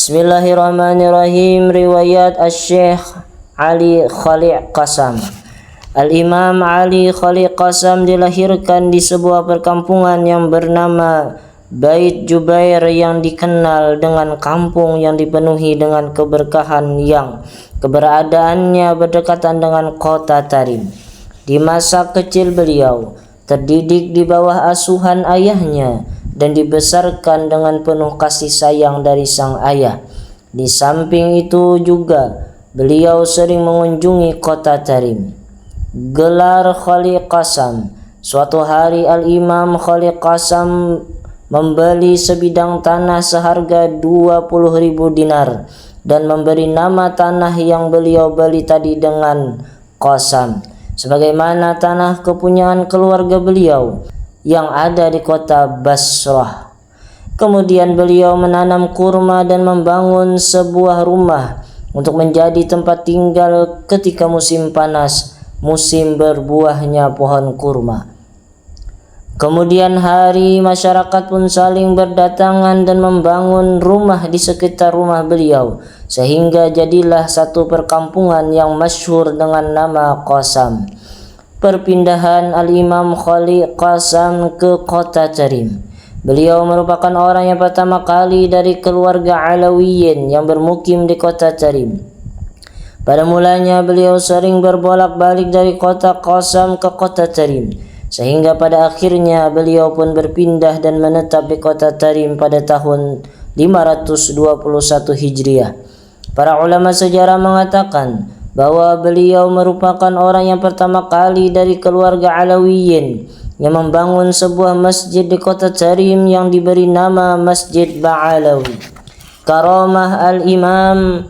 Bismillahirrahmanirrahim. Riwayat Asy-Syaikh Ali Khalil Qasam. Al-Imam Ali Khalil Qasam dilahirkan di sebuah perkampungan yang bernama Bait Jubair, yang dikenal dengan kampung yang dipenuhi dengan keberkahan yang keberadaannya berdekatan dengan kota Tarim. Di masa kecil beliau terdidik di bawah asuhan ayahnya dan dibesarkan dengan penuh kasih sayang dari sang ayah. Di samping itu juga beliau sering mengunjungi kota Tarim. Gelar Khalil Qasam. Suatu hari Al-Imam Khalil Qasam membeli sebidang tanah seharga 20.000 dinar dan memberi nama tanah yang beliau beli tadi dengan Qasam, sebagaimana tanah kepunyaan keluarga beliau yang ada di kota Basrah. Kemudian beliau menanam kurma dan membangun sebuah rumah untuk menjadi tempat tinggal ketika musim panas, musim berbuahnya pohon kurma. Kemudian hari masyarakat pun saling berdatangan dan membangun rumah di sekitar rumah beliau, sehingga jadilah satu perkampungan yang masyhur dengan nama Qasam. Perpindahan Al-Imam Khalil Qasam ke kota Tarim. Beliau merupakan orang yang pertama kali dari keluarga Alawiyin yang bermukim di kota Tarim. Pada mulanya beliau sering berbolak-balik dari kota Qasam ke kota Tarim, sehingga pada akhirnya beliau pun berpindah dan menetap di kota Tarim pada tahun 521 Hijriah. Para ulama sejarah mengatakan bahwa beliau merupakan orang yang pertama kali dari keluarga Alawiyin yang membangun sebuah masjid di kota Tarim yang diberi nama Masjid Ba'alawi. Karamah Al-Imam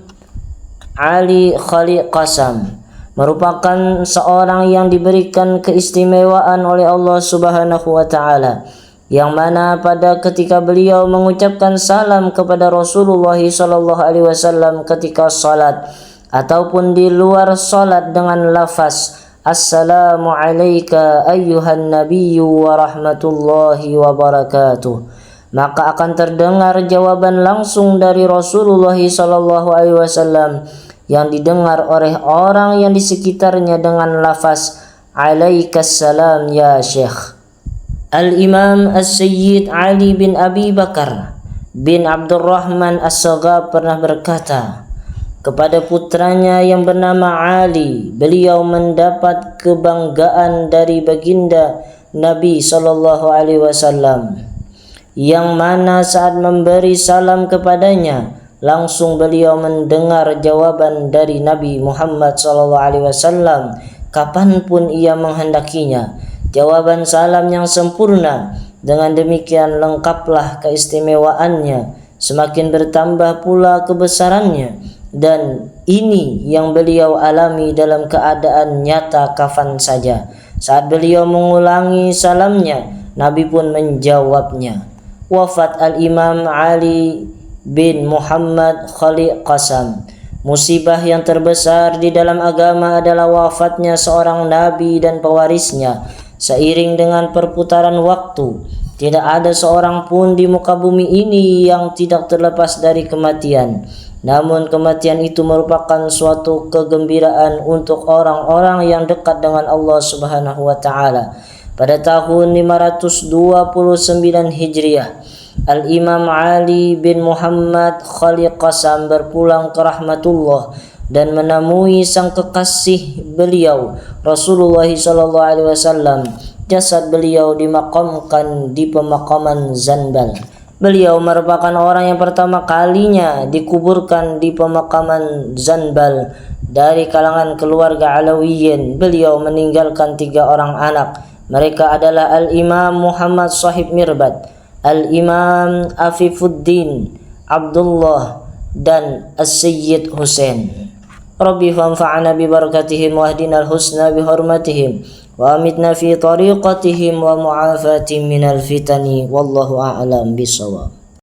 Ali Khalil Qasam merupakan seorang yang diberikan keistimewaan oleh Allah Subhanahu wa taala, yang mana pada ketika beliau mengucapkan salam kepada Rasulullah sallallahu alaihi wasallam ketika salat ataupun di luar salat dengan lafaz Assalamu alayka ayyuhan nabiyyu wa rahmatullahi wa barakatuh, maka akan terdengar jawaban langsung dari Rasulullah sallallahu alaihi wasallam yang didengar oleh orang yang di sekitarnya dengan lafaz Alaikassalam ya Syekh. Al-Imam As-Sayyid Ali bin Abi Bakar bin Abdurrahman As-Saghab pernah berkata kepada putranya yang bernama Ali, beliau mendapat kebanggaan dari baginda Nabi sallallahu alaihi wasallam, yang mana saat memberi salam kepadanya langsung beliau mendengar jawaban dari Nabi Muhammad sallallahu alaihi wasallam kapanpun ia menghendakinya. Jawaban salam yang sempurna, dengan demikian lengkaplah keistimewaannya, semakin bertambah pula kebesarannya. Dan ini yang beliau alami dalam keadaan nyata kafan saja. Saat beliau mengulangi salamnya, Nabi pun menjawabnya. Wafat Al-Imam Ali bin Muhammad Khalil Qasam. Musibah yang terbesar di dalam agama adalah wafatnya seorang nabi dan pewarisnya. Seiring dengan perputaran waktu, tidak ada seorang pun di muka bumi ini yang tidak terlepas dari kematian. Namun kematian itu merupakan suatu kegembiraan untuk orang-orang yang dekat dengan Allah Subhanahu wa taala. Pada tahun 529 Hijriah, Al-Imam Ali bin Muhammad Khalil Qasam berpulang ke rahmatullah dan menemui sang kekasih beliau Rasulullah sallallahu alaihi wasallam. Jasad beliau dimakamkan di pemakaman Zanbal. Beliau merupakan orang yang pertama kalinya dikuburkan di pemakaman Zanbal dari kalangan keluarga Alawiyin. Beliau meninggalkan 3 orang anak. Mereka adalah Al-Imam Muhammad Sahib Mirbat, Al-Imam Afifuddin Abdullah, dan As-Sayyid Husain. Rabbi fanfa'na bi barakatihim wahdina al-husna bi hurmatihim wa amitna fi tariqatihim wa mu'afatihim minal fitani wallahu a'lam bisawab.